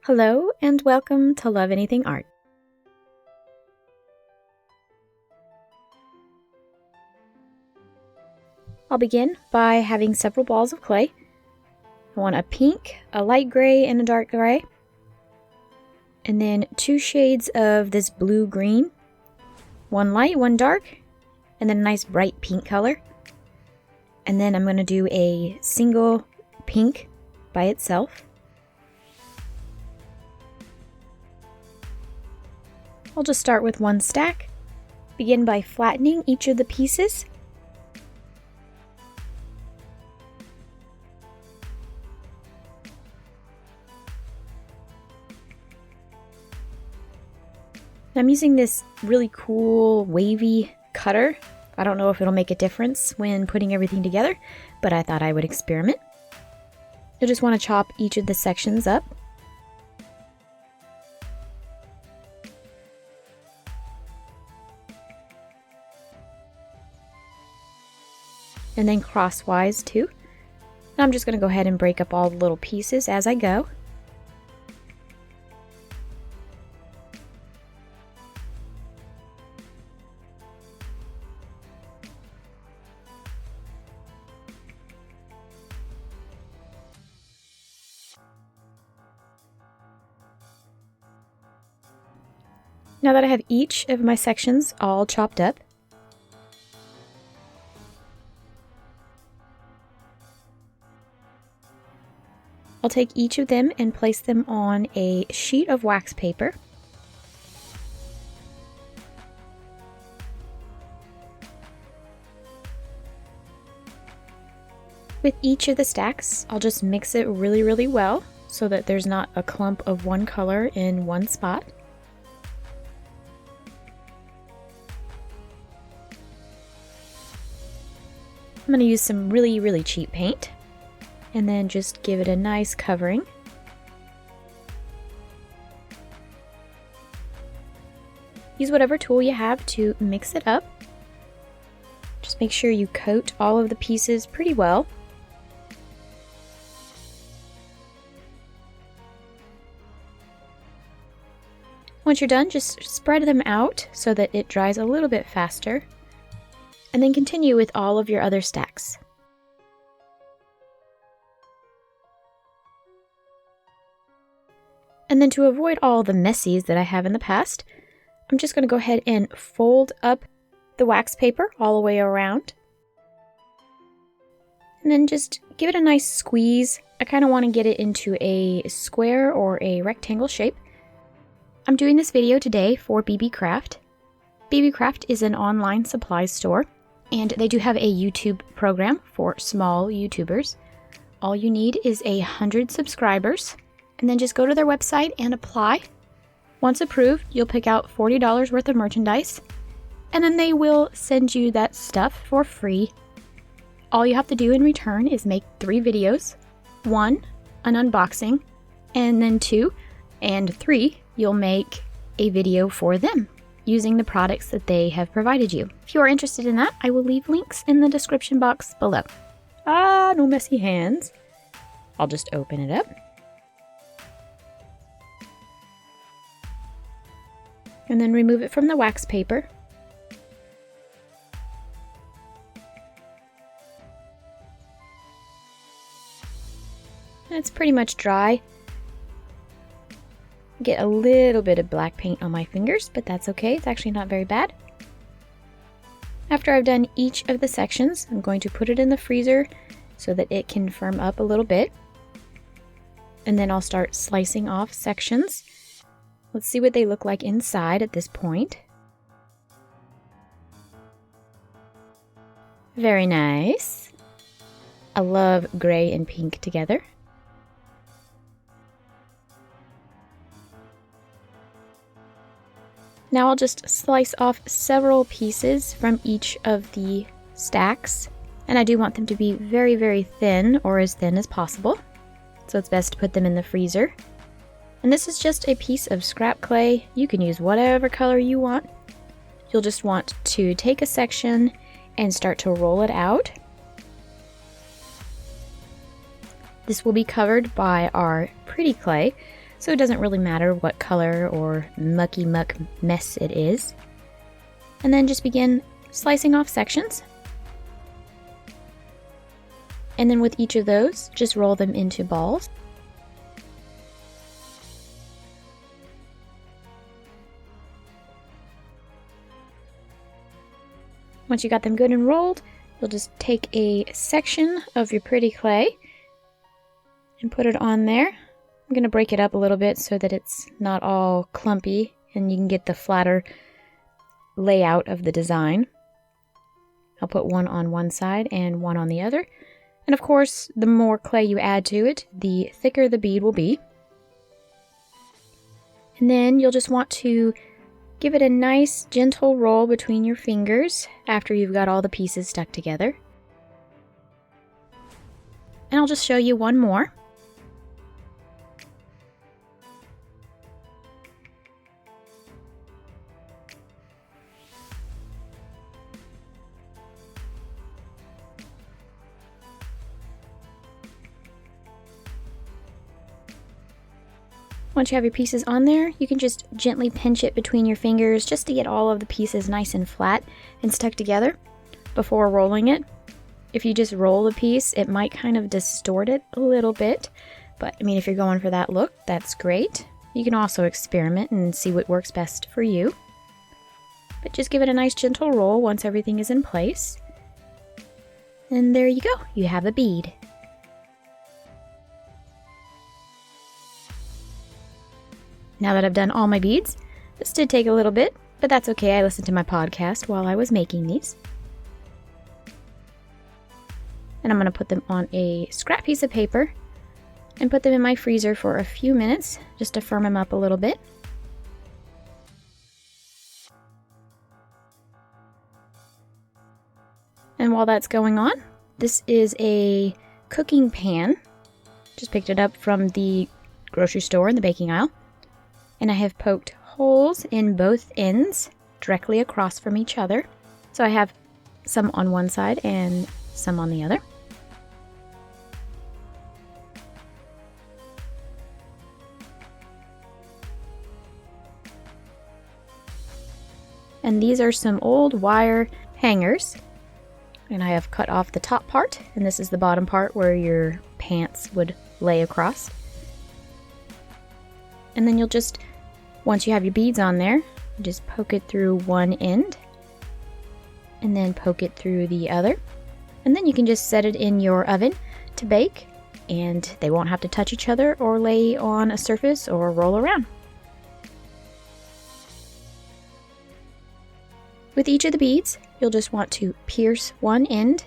Hello and welcome to Love Anything Art. I'll begin by having several balls of clay. I want a pink, a light gray, and a dark gray. And then 2 shades of this blue-green. 1 light, 1 dark, and then a nice bright pink color. And then I'm going to do a single pink by itself. I'll just start with 1 stack. Begin by flattening each of the pieces. I'm using this really cool wavy cutter. I don't know if it'll make a difference when putting everything together, but I thought I would experiment. You'll just want to chop each of the sections up. And then crosswise too. And I'm just going to go ahead and break up all the little pieces as I go. Now that I have each of my sections all chopped up, I'll take each of them and place them on a sheet of wax paper. With each of the stacks, I'll just mix it really well so that there's not a clump of one color in one spot. I'm going to use some really cheap paint and then just give it a nice covering. Use whatever tool you have to mix it up. Just make sure you coat all of the pieces pretty well. Once you're done, just spread them out so that it dries a little bit faster. And then continue with all of your other stacks. And then to avoid all the messies that I have in the past, I'm just going to go ahead and fold up the wax paper all the way around. And then just give it a nice squeeze. I kind of want to get it into a square or a rectangle shape. I'm doing this video today for Beebeecraft. Beebeecraft is an online supplies store, and they do have a YouTube program for small YouTubers. All you need is 100 subscribers, and then just go to their website and apply. Once approved, you'll pick out $40 worth of merchandise, and then they will send you that stuff for free. All you have to do in return is make 3 videos. 1, an unboxing, and then 2 and 3, you'll make a video for them using the products that they have provided you. If you are interested in that, I will leave links in the description box below. No messy hands. I'll just open it up. And then remove it from the wax paper. And it's pretty much dry. Get a little bit of black paint on my fingers, but that's okay. It's actually not very bad. After I've done each of the sections, I'm going to put it in the freezer so that it can firm up a little bit. And then I'll start slicing off sections. Let's see what they look like inside at this point. Very nice. I love gray and pink together. Now I'll just slice off several pieces from each of the stacks, and I do want them to be very thin, or as thin as possible, so it's best to put them in the freezer. And this is just a piece of scrap clay. You can use whatever color you want. You'll just want to take a section and start to roll it out. This will be covered by our pretty clay, so it doesn't really matter what color or mucky muck mess it is. And then just begin slicing off sections. And then with each of those, just roll them into balls. Once you got them good and rolled, you'll just take a section of your pretty clay and put it on there. I'm going to break it up a little bit so that it's not all clumpy and you can get the flatter layout of the design. I'll put one on one side and one on the other. And of course, the more clay you add to it, the thicker the bead will be. And then you'll just want to give it a nice gentle roll between your fingers after you've got all the pieces stuck together. And I'll just show you one more. Once you have your pieces on there, you can just gently pinch it between your fingers just to get all of the pieces nice and flat and stuck together before rolling it. If you just roll the piece, it might kind of distort it a little bit, but I mean, if you're going for that look, that's great. You can also experiment and see what works best for you. But just give it a nice gentle roll once everything is in place. And there you go, you have a bead. Now that I've done all my beads, this did take a little bit, but that's okay. I listened to my podcast while I was making these. And I'm going to put them on a scrap piece of paper and put them in my freezer for a few minutes just to firm them up a little bit. And while that's going on, this is a cooking pan. Just picked it up from the grocery store in the baking aisle. And I have poked holes in both ends directly across from each other. So I have some on one side and some on the other. And these are some old wire hangers. And I have cut off the top part, and this is the bottom part where your pants would lay across. And then you'll just, once you have your beads on there, you just poke it through one end and then poke it through the other. And then you can just set it in your oven to bake, and they won't have to touch each other or lay on a surface or roll around. With each of the beads, you'll just want to pierce one end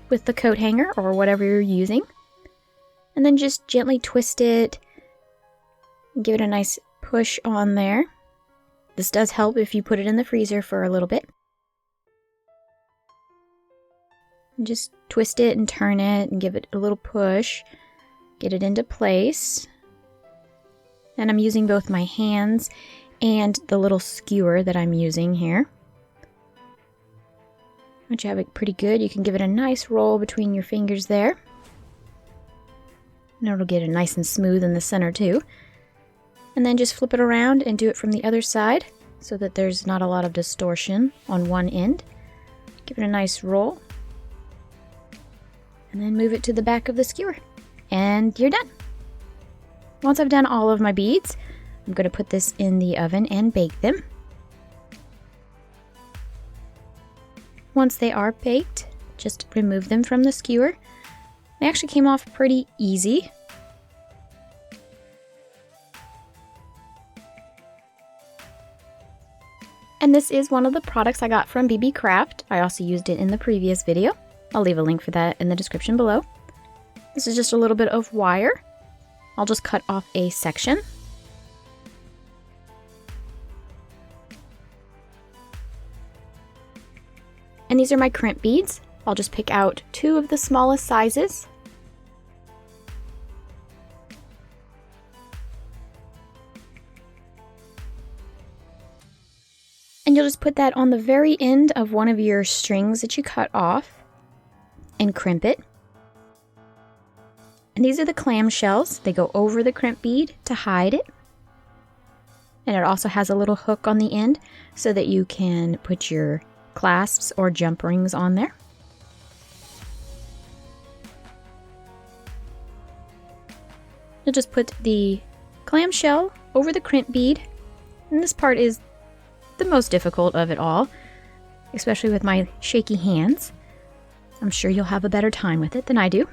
with the coat hanger or whatever you're using, and then just gently twist it and give it a nice push on there. This does help if you put it in the freezer for a little bit. And just twist it and turn it and give it a little push, get it into place. And I'm using both my hands and the little skewer that I'm using here. Once you have it pretty good, you can give it a nice roll between your fingers there. And it'll get it nice and smooth in the center too. And then just flip it around and do it from the other side so that there's not a lot of distortion on one end. Give it a nice roll. And then move it to the back of the skewer. And you're done. Once I've done all of my beads, I'm going to put this in the oven and bake them. Once they are baked, just remove them from the skewer. They actually came off pretty easy. And this is one of the products I got from Beebeecraft. I also used it in the previous video. I'll leave a link for that in the description below. This is just a little bit of wire. I'll just cut off a section. And these are my crimp beads. I'll just pick out 2 of the smallest sizes. And you'll just put that on the very end of one of your strings that you cut off and crimp it. And these are the clam shells. They go over the crimp bead to hide it. And it also has a little hook on the end so that you can put your clasps or jump rings on there. You'll just put the clam shell over the crimp bead. And this part is the most difficult of it all, especially with my shaky hands. I'm sure you'll have a better time with it than I do.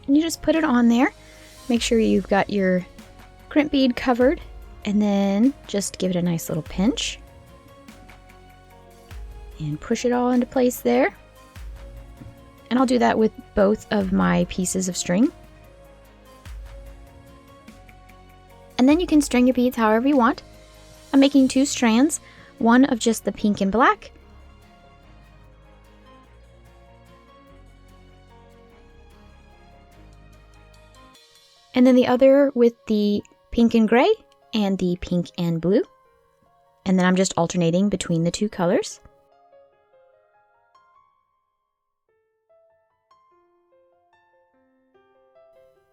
And you just put it on there. Make sure you've got your crimp bead covered, and then just give it a nice little pinch. And push it all into place there. And I'll do that with both of my pieces of string. And then you can string your beads however you want. I'm making 2 strands, one of just the pink and black, and then the other with the pink and gray and the pink and blue. And then I'm just alternating between the 2 colors.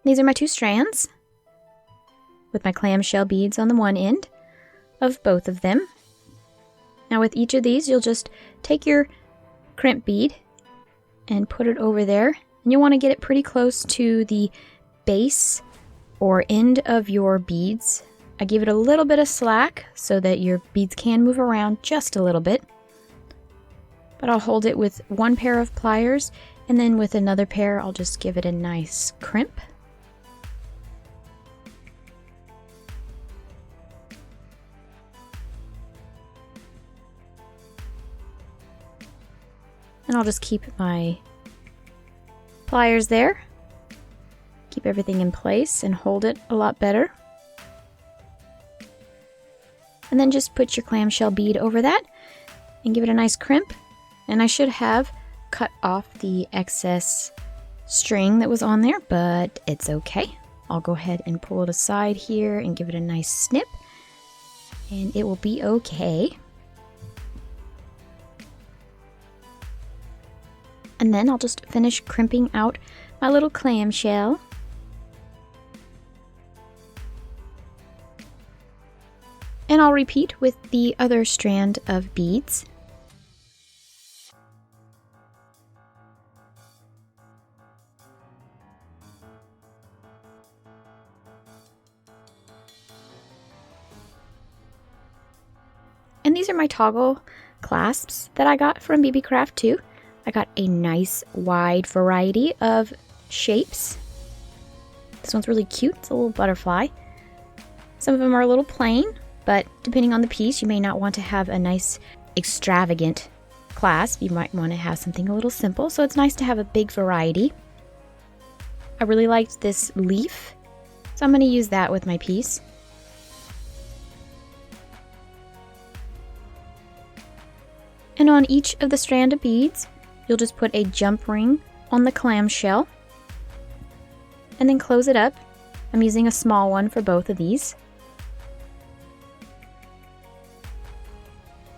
These are my 2 strands with my clamshell beads on the one end of both of them. Now with each of these, you'll just take your crimp bead and put it over there. And you want to get it pretty close to the base or end of your beads. I give it a little bit of slack so that your beads can move around just a little bit. But I'll hold it with 1 pair of pliers, and then with another pair, I'll just give it a nice crimp. And I'll just keep my pliers there. Keep everything in place and hold it a lot better. And then just put your clamshell bead over that and give it a nice crimp. And I should have cut off the excess string that was on there, but it's okay. I'll go ahead and pull it aside here and give it a nice snip, and it will be okay. And then I'll just finish crimping out my little clamshell. And I'll repeat with the other strand of beads. And these are my toggle clasps that I got from Beebeecraft too. I got a nice wide variety of shapes. This one's really cute. It's a little butterfly. Some of them are a little plain, but depending on the piece, you may not want to have a nice extravagant clasp. You might want to have something a little simple, so it's nice to have a big variety. I really liked this leaf, so I'm going to use that with my piece. And on each of the strand of beads, you'll just put a jump ring on the clamshell and then close it up. I'm using a small one for both of these.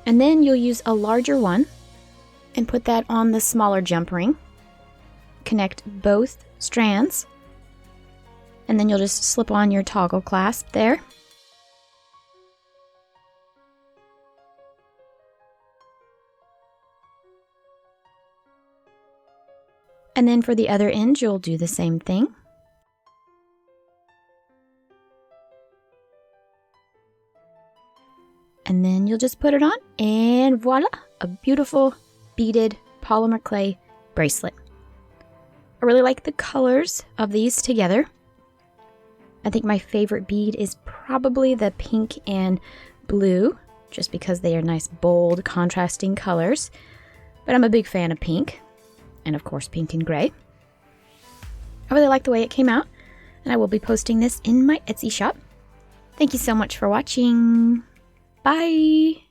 And then you'll use a larger one and put that on the smaller jump ring. Connect both strands, and then you'll just slip on your toggle clasp there. And then for the other end, you'll do the same thing. And then you'll just put it on, and voila, a beautiful beaded polymer clay bracelet. I really like the colors of these together. I think my favorite bead is probably the pink and blue, just because they are nice, bold, contrasting colors. But I'm a big fan of pink, and of course pink and gray. I really like the way it came out, and I will be posting this in my Etsy shop. Thank you so much for watching. Bye!